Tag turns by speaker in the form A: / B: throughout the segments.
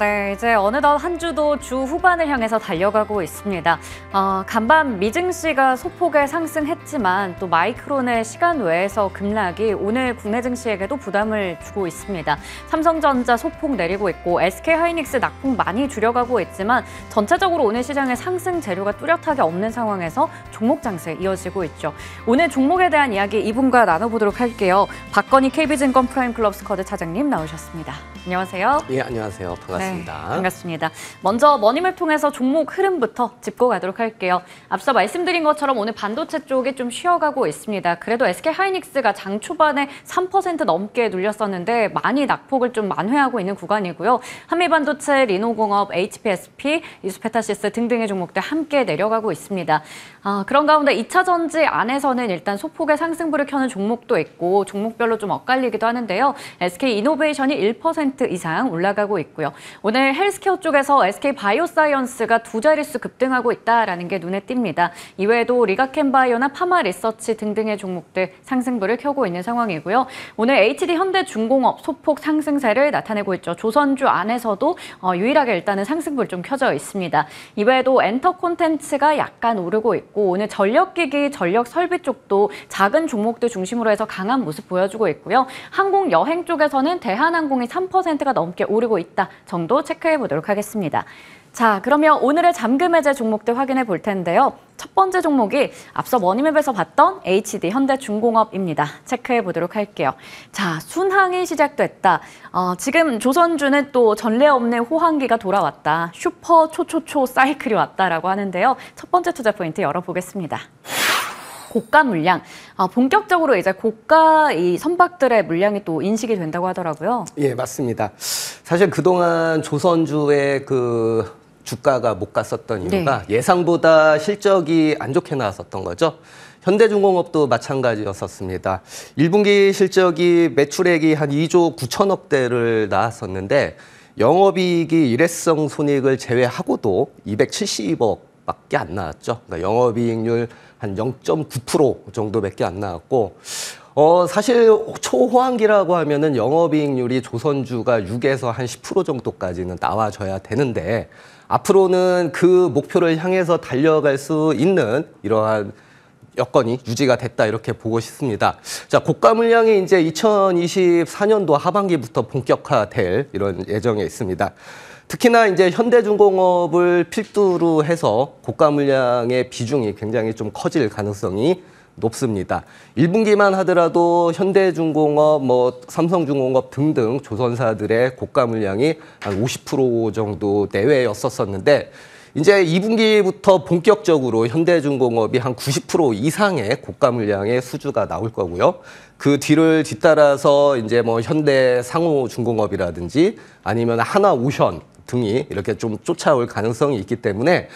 A: 네, 이제 어느덧 한 주도 주 후반을 향해서 달려가고 있습니다. 간밤 미증시가 소폭의 상승했지만 또 마이크론의 시간 외에서 급락이 오늘 국내 증시에게도 부담을 주고 있습니다. 삼성전자 소폭 내리고 있고 SK하이닉스 낙폭 많이 줄여가고 있지만 전체적으로 오늘 시장에 상승 재료가 뚜렷하게 없는 상황에서 종목 장세 이어지고 있죠. 오늘 종목에 대한 이야기 이분과 나눠보도록 할게요. 박건희 KB증권 프라임클럽스쿼드 차장님 나오셨습니다. 안녕하세요.
B: 예, 안녕하세요. 반갑습니다.
A: 네, 반갑습니다. 먼저 머니맵 통해서 종목 흐름부터 짚고 가도록 할게요. 앞서 말씀드린 것처럼 오늘 반도체 쪽이 좀 쉬어가고 있습니다. 그래도 SK하이닉스가 장 초반에 3% 넘게 눌렸었는데 많이 낙폭을 좀 만회하고 있는 구간이고요. 한미반도체, 리노공업, HPSP, 이수페타시스 등등의 종목들 함께 내려가고 있습니다. 그런 가운데 2차 전지 안에서는 일단 소폭의 상승부를 켜는 종목도 있고 종목별로 좀 엇갈리기도 하는데요. SK이노베이션이 1% 이상 올라가고 있고요. 오늘 헬스케어 쪽에서 SK바이오사이언스가 두 자릿수 급등하고 있다는 게 눈에 띕니다. 이외에도 리가캠바이오나 파마리서치 등등의 종목들 상승부를 켜고 있는 상황이고요. 오늘 HD현대중공업 소폭 상승세를 나타내고 있죠. 조선주 안에서도 유일하게 일단은 상승부를 좀 켜져 있습니다. 이외에도 엔터콘텐츠가 약간 오르고 있고 오늘 전력기기, 전력설비 쪽도 작은 종목들 중심으로 해서 강한 모습 보여주고 있고요. 항공여행 쪽에서는 대한항공이 3%가 넘게 오르고 있다 정도 체크해 보도록 하겠습니다. 자, 그러면 오늘의 잠금 해제 종목들 확인해 볼 텐데요. 첫 번째 종목이 앞서 머니맵에서 봤던 HD 현대중공업입니다. 체크해 보도록 할게요. 자, 순항이 시작됐다. 지금 조선주는 또 전례 없는 호황기가 돌아왔다. 슈퍼 초초초 사이클이 왔다라고 하는데요. 첫 번째 투자 포인트 열어보겠습니다. 고가 물량. 본격적으로 이제 고가 이 선박들의 물량이 또 인식이 된다고 하더라고요.
B: 예, 맞습니다. 사실 그동안 조선주의 주가가 못 갔었던 이유가 예상보다 실적이 안 좋게 나왔었던 거죠. 현대중공업도 마찬가지였었습니다. 1분기 실적이 매출액이 한 2조 9천억대를 나왔었는데 영업이익이 일회성 손익을 제외하고도 270억밖에 안 나왔죠. 그러니까 영업이익률 한 0.9% 정도밖에 안 나왔고 사실 초호황기라고 하면은 영업이익률이 조선주가 6에서 한 10% 정도까지는 나와줘야 되는데 앞으로는 그 목표를 향해서 달려갈 수 있는 이러한 여건이 유지가 됐다 이렇게 보고 싶습니다. 자, 고가 물량이 이제 2024년도 하반기부터 본격화될 이런 예정에 있습니다. 특히나 이제 현대중공업을 필두로 해서 고가 물량의 비중이 굉장히 좀 커질 가능성이 높습니다. 1분기만 하더라도 현대중공업, 삼성중공업 등등 조선사들의 고가 물량이 한 50% 정도 내외였었는데 이제 2분기부터 본격적으로 현대중공업이 한 90% 이상의 고가 물량의 수주가 나올 거고요. 그 뒤를 뒤따라서 이제 현대상호중공업이라든지 아니면 하나오션 등이 이렇게 좀 쫓아올 가능성이 있기 때문에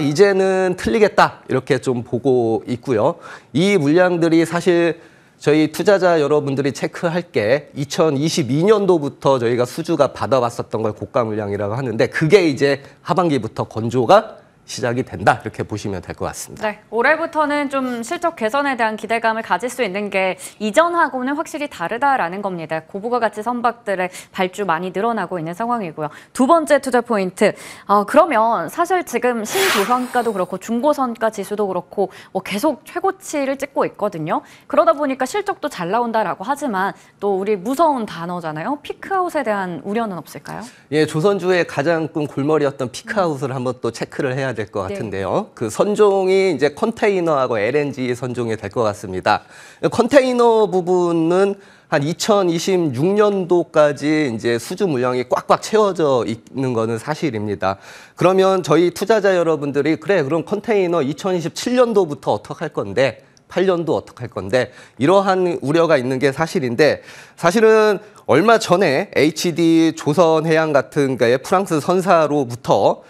B: 이제는 틀리겠다 이렇게 좀 보고 있고요. 이 물량들이 사실 저희 투자자 여러분들이 체크할 게 2022년도부터 저희가 수주가 받아왔었던 걸 고가 물량이라고 하는데 그게 이제 하반기부터 건조가 시작이 된다 이렇게 보시면 될 것 같습니다.
A: 네, 올해부터는 좀 실적 개선에 대한 기대감을 가질 수 있는 게 이전하고는 확실히 다르다라는 겁니다. 고부가 가치 선박들의 발주 많이 늘어나고 있는 상황이고요. 두 번째 투자 포인트. 그러면 사실 지금 신조선가도 그렇고 중고선가 지수도 그렇고 계속 최고치를 찍고 있거든요. 그러다 보니까 실적도 잘 나온다라고 하지만 또 우리 무서운 단어잖아요. 피크아웃에 대한 우려는 없을까요?
B: 예, 조선주의 가장 큰 골머리였던 피크아웃을 한번 또 체크를 해야 될 것 같은데요. 그 선종이 이제 컨테이너하고 LNG 선종이 될 것 같습니다. 컨테이너 부분은 한 2026년도까지 이제 수주 물량이 꽉꽉 채워져 있는 거는 사실입니다. 그러면 저희 투자자 여러분들이 그럼 컨테이너 2027년도부터 어떻게 할 건데 8년도 어떻게 할 건데 이러한 우려가 있는 게 사실인데 사실은 얼마 전에 HD 조선해양 같은 거에 프랑스 선사로부터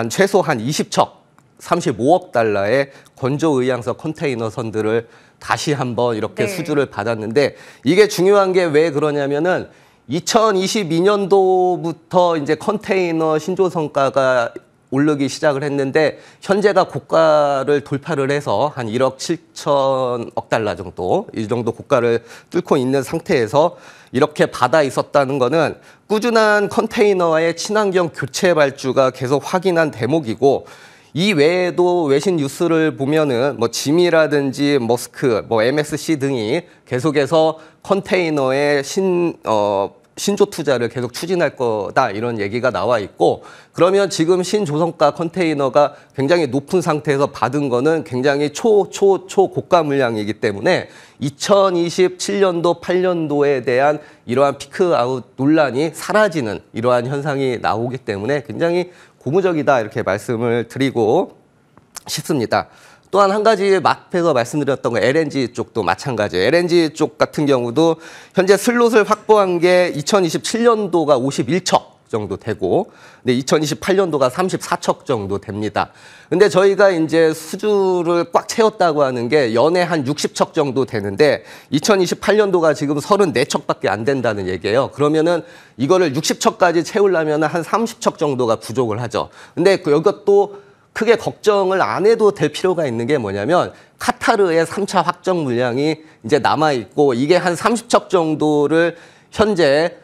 B: 최소 한 20척, 35억 달러의 건조의향서 컨테이너 선들을 다시 한번 이렇게 수주를 받았는데 이게 중요한 게 왜 그러냐면은 2022년도부터 이제 컨테이너 신조선가가 오르기 시작을 했는데 현재가 고가를 돌파를 해서 한 1억 7천억 달러 정도 이 정도 고가를 뚫고 있는 상태에서 이렇게 받아 있었다는 거는 꾸준한 컨테이너와의 친환경 교체 발주가 계속 확인한 대목이고 이 외에도 외신 뉴스를 보면은 뭐 짐이라든지 머스크, 뭐 MSC 등이 계속해서 컨테이너의 신조 투자를 계속 추진할 거다 이런 얘기가 나와 있고 그러면 지금 신조선가 컨테이너가 굉장히 높은 상태에서 받은 거는 굉장히 초고가 물량이기 때문에 2027년도, 8년도에 대한 이러한 피크아웃 논란이 사라지는 이러한 현상이 나오기 때문에 굉장히 고무적이다 이렇게 말씀을 드리고 싶습니다. 또한 한 가지 앞에서 말씀드렸던 거 LNG 쪽도 마찬가지예요. LNG 쪽 같은 경우도 현재 슬롯을 확보한 게 2027년도가 51척 정도 되고 근데 2028년도가 34척 정도 됩니다. 근데 저희가 이제 수주를 꽉 채웠다고 하는 게 연에 한 60척 정도 되는데 2028년도가 지금 34척밖에 안 된다는 얘기예요. 그러면은 이거를 60척까지 채우려면 한 30척 정도가 부족을 하죠. 근데 이것도 크게 걱정을 안 해도 될 필요가 있는 게 뭐냐면 카타르의 3차 확정 물량이 이제 남아있고 이게 한 30척 정도를 현재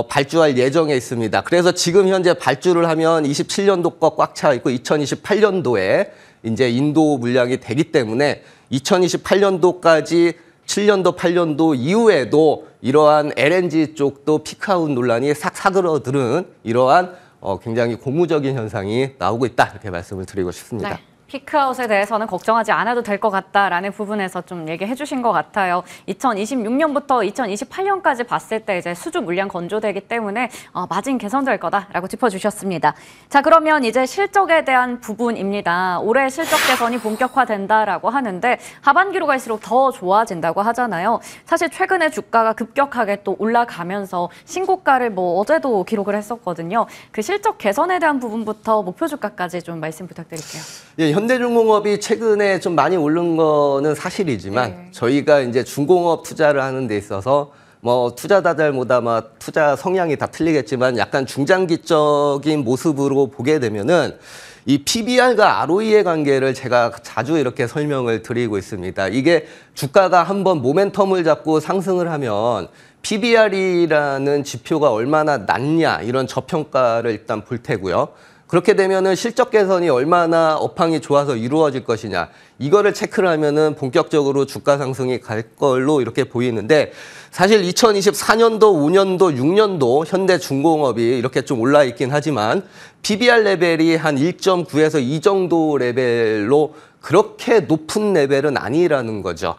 B: 발주할 예정에 있습니다. 그래서 지금 현재 발주를 하면 27년도 거 꽉 차 있고 2028년도에 이제 인도 물량이 되기 때문에 2028년도까지 7년도, 8년도 이후에도 이러한 LNG 쪽도 피크아웃 논란이 싹 사그러드는 이러한 굉장히 고무적인 현상이 나오고 있다 이렇게 말씀을 드리고 싶습니다.
A: 네. 피크아웃에 대해서는 걱정하지 않아도 될 것 같다라는 부분에서 좀 얘기해 주신 것 같아요. 2026년부터 2028년까지 봤을 때 이제 수주 물량 건조되기 때문에 마진 개선될 거다라고 짚어주셨습니다. 자, 그러면 이제 실적에 대한 부분입니다. 올해 실적 개선이 본격화된다라고 하는데 하반기로 갈수록 더 좋아진다고 하잖아요. 사실 최근에 주가가 급격하게 또 올라가면서 신고가를 뭐 어제도 기록을 했었거든요. 그 실적 개선에 대한 부분부터 목표 주가까지 좀 말씀 부탁드릴게요.
B: 예, 현대중공업이 최근에 좀 많이 오른 거는 사실이지만 저희가 이제 중공업 투자를 하는 데 있어서 뭐 투자자들마다 막 투자 성향이 다 틀리겠지만 약간 중장기적인 모습으로 보게 되면은 이 PBR과 ROE의 관계를 제가 자주 이렇게 설명을 드리고 있습니다. 이게 주가가 한번 모멘텀을 잡고 상승을 하면 PBR이라는 지표가 얼마나 낮냐 이런 저평가를 일단 볼 테고요. 그렇게 되면은 실적 개선이 얼마나 업황이 좋아서 이루어질 것이냐 이거를 체크를 하면은 본격적으로 주가 상승이 갈 걸로 이렇게 보이는데 사실 2024년도, 5년도, 6년도 현대중공업이 이렇게 좀 올라 있긴 하지만 PBR 레벨이 한 1.9에서 2 정도 레벨로 그렇게 높은 레벨은 아니라는 거죠.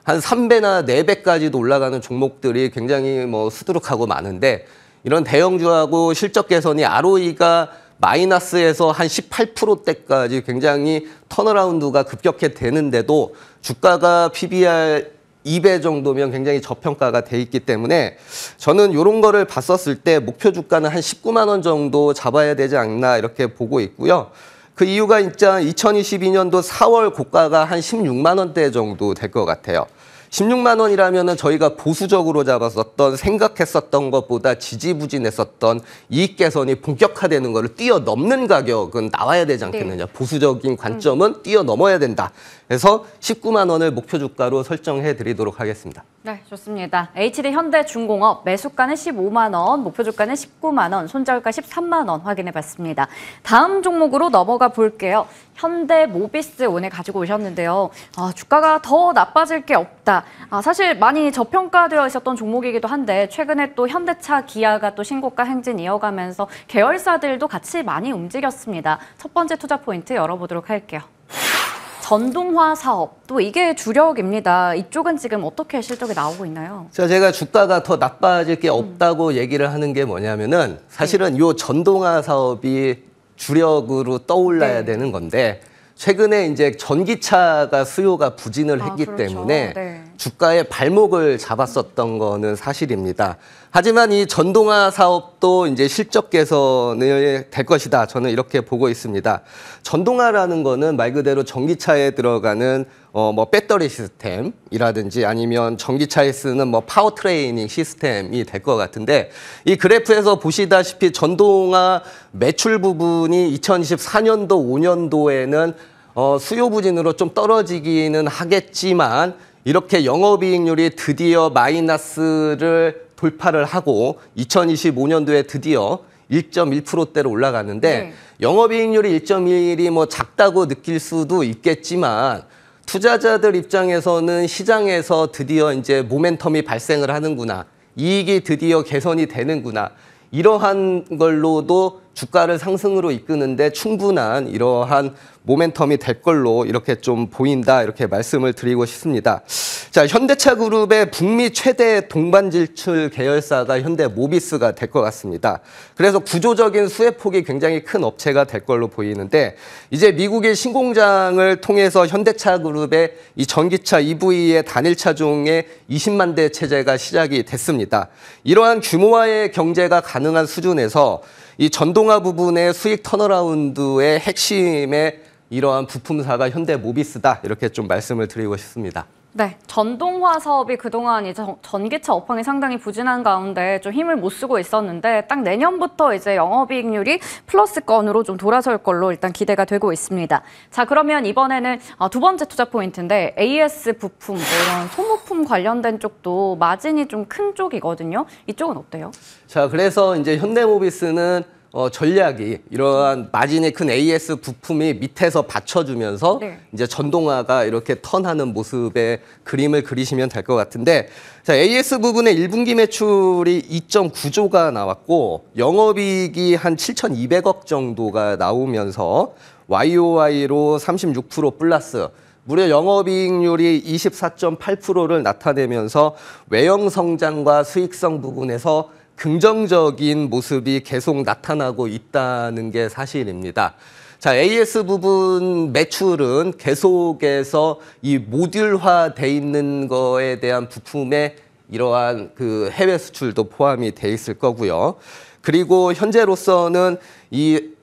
B: 한 3배나 4배까지도 올라가는 종목들이 굉장히 뭐 수두룩하고 많은데 이런 대형주하고 실적 개선이 ROE가 마이너스에서 한 18%대까지 굉장히 턴어라운드가 급격히 되는데도 주가가 PBR 2배 정도면 굉장히 저평가가 돼 있기 때문에 저는 이런 거를 봤었을 때 목표 주가는 한 19만 원 정도 잡아야 되지 않나 이렇게 보고 있고요. 그 이유가 진짜 2022년도 4월 고가가 한 16만 원대 정도 될 것 같아요. 16만 원이라면은 저희가 보수적으로 잡았었던 생각했었던 것보다 지지부진했었던 이익 개선이 본격화되는 거를 뛰어넘는 가격은 나와야 되지 않겠느냐. 네. 보수적인 관점은 뛰어넘어야 된다. 그래서 19만 원을 목표 주가로 설정해 드리도록 하겠습니다.
A: 네, 좋습니다. HD 현대중공업 매수가는 15만 원, 목표 주가는 19만 원, 손절가 13만 원 확인해 봤습니다. 다음 종목으로 넘어가 볼게요. 현대모비스 오늘 가지고 오셨는데요. 주가가 더 나빠질 게 없다. 사실 많이 저평가되어 있었던 종목이기도 한데 최근에 또 현대차, 기아가 또 신고가 행진 이어가면서 계열사들도 같이 많이 움직였습니다. 첫 번째 투자 포인트 열어보도록 할게요. 전동화 사업, 또 이게 주력입니다. 이쪽은 지금 어떻게 실적이 나오고 있나요?
B: 제가 주가가 더 나빠질 게 없다고 얘기를 하는 게 뭐냐면은 사실은 이 전동화 사업이 주력으로 떠올라야 되는 건데 최근에 이제 전기차가 수요가 부진을 했기
A: 그렇죠.
B: 때문에 주가의 발목을 잡았었던 거는 사실입니다. 하지만 이 전동화 사업도 이제 실적 개선이 될 것이다. 저는 이렇게 보고 있습니다. 전동화라는 거는 말 그대로 전기차에 들어가는 뭐 배터리 시스템이라든지 아니면 전기차에 쓰는 뭐 파워 트레이닝 시스템이 될 것 같은데, 이 그래프에서 보시다시피 전동화 매출 부분이 2024년도, 5년도에는 수요 부진으로 좀 떨어지기는 하겠지만, 이렇게 영업이익률이 드디어 마이너스를 돌파를 하고 2025년도에 드디어 1.1%대로 올라갔는데,
A: 네.
B: 영업이익률이 1.1이 뭐 작다고 느낄 수도 있겠지만, 투자자들 입장에서는 시장에서 드디어 이제 모멘텀이 발생을 하는구나, 이익이 드디어 개선이 되는구나, 이러한 걸로도 주가를 상승으로 이끄는데 충분한 이러한 모멘텀이 될 걸로 이렇게 좀 보인다, 이렇게 말씀을 드리고 싶습니다. 자, 현대차 그룹의 북미 최대 동반 지출 계열사가 현대모비스가 될 것 같습니다. 그래서 구조적인 수혜폭이 굉장히 큰 업체가 될 걸로 보이는데, 이제 미국의 신공장을 통해서 현대차 그룹의 이 전기차 EV의 단일 차종의 20만 대 체제가 시작이 됐습니다. 이러한 규모화의 경제가 가능한 수준에서 이 전동화 부분의 수익 턴어라운드의 핵심의 이러한 부품사가 현대모비스다, 이렇게 좀 말씀을 드리고 싶습니다.
A: 네, 전동화 사업이 그동안 이제 전기차 업황이 상당히 부진한 가운데 좀 힘을 못 쓰고 있었는데, 딱 내년부터 이제 영업이익률이 플러스권으로 좀 돌아설 걸로 일단 기대가 되고 있습니다. 자, 그러면 이번에는 두 번째 투자 포인트인데, AS 부품, 뭐 이런 소모품 관련된 쪽도 마진이 좀 큰 쪽이거든요. 이쪽은 어때요?
B: 자, 그래서 이제 현대모비스는 전략이 이러한 마진이 큰 AS 부품이 밑에서 받쳐주면서
A: 네.
B: 이제 전동화가 이렇게 턴하는 모습의 그림을 그리시면 될 것 같은데, 자, AS 부분의 1분기 매출이 2.9조가 나왔고 영업이익이 한 7,200억 정도가 나오면서 YOY로 36% 플러스, 무려 영업이익률이 24.8%를 나타내면서 외형 성장과 수익성 부분에서 긍정적인 모습이 계속 나타나고 있다는 게 사실입니다. 자, AS 부분 매출은 계속해서 이 모듈화돼 있는 거에 대한 부품의 이러한 그 해외 수출도 포함이 돼 있을 거고요. 그리고 현재로서는 이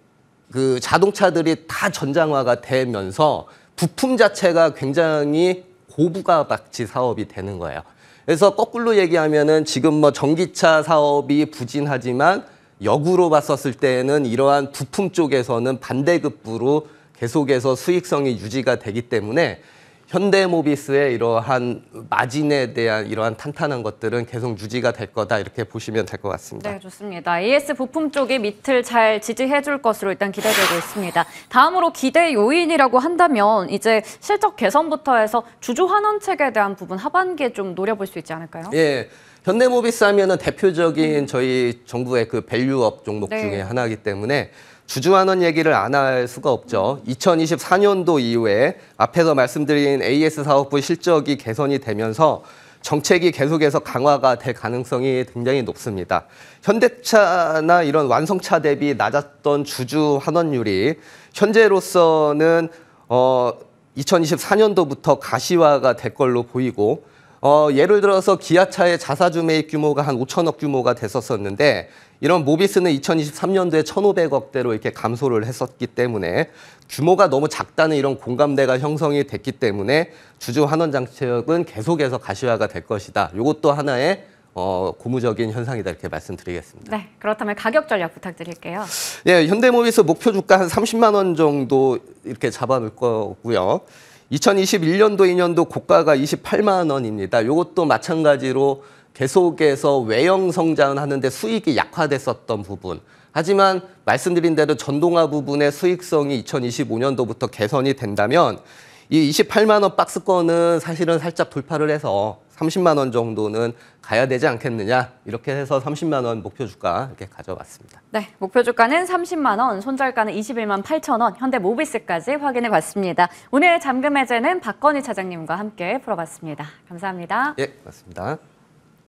B: 그 자동차들이 다 전장화가 되면서 부품 자체가 굉장히 고부가가치 사업이 되는 거예요. 그래서 거꾸로 얘기하면은 지금 뭐 전기차 사업이 부진하지만 역으로 봤었을 때는 이러한 부품 쪽에서는 반대급부로 계속해서 수익성이 유지가 되기 때문에 현대모비스의 이러한 마진에 대한 이러한 탄탄한 것들은 계속 유지가 될 거다, 이렇게 보시면 될 것 같습니다.
A: 네, 좋습니다. AS 부품 쪽이 밑을 잘 지지해 줄 것으로 일단 기대되고 있습니다. 다음으로 기대 요인이라고 한다면 이제 실적 개선부터 해서 주주 환원책에 대한 부분 하반기에 좀 노려볼 수 있지 않을까요?
B: 예. 현대모비스 하면은 대표적인 저희 정부의 그 밸류업 종목
A: 네.
B: 중에 하나이기 때문에 주주환원 얘기를 안 할 수가 없죠. 2024년도 이후에 앞에서 말씀드린 AS 사업부 실적이 개선이 되면서 정책이 계속해서 강화가 될 가능성이 굉장히 높습니다. 현대차나 이런 완성차 대비 낮았던 주주 환원율이 현재로서는 2024년도부터 가시화가 될 걸로 보이고, 예를 들어서 기아차의 자사주 매입 규모가 한 5천억 규모가 됐었는데, 이런 모비스는 2023년도에 1,500억대로 이렇게 감소를 했었기 때문에 규모가 너무 작다는 이런 공감대가 형성이 됐기 때문에 주주 환원 정책은 계속해서 가시화가 될 것이다. 이것도 하나의 고무적인 현상이다, 이렇게 말씀드리겠습니다.
A: 네, 그렇다면 가격 전략 부탁드릴게요.
B: 예, 현대모비스 목표 주가 한 30만 원 정도 이렇게 잡아놓을 거고요. 2021년도, 2년도 고가가 28만 원입니다. 이것도 마찬가지로 계속해서 외형 성장을 하는데 수익이 약화됐었던 부분. 하지만 말씀드린 대로 전동화 부분의 수익성이 2025년도부터 개선이 된다면 이 28만 원 박스권은 사실은 살짝 돌파를 해서 30만 원 정도는 가야 되지 않겠느냐, 이렇게 해서 30만 원 목표 주가 이렇게 가져왔습니다.
A: 네, 목표 주가는 30만 원, 손절가는 21만 8천 원, 현대모비스까지 확인해 봤습니다. 오늘 잠금 해제는 박건희 차장님과 함께 풀어봤습니다. 감사합니다.
B: 예, 맞습니다.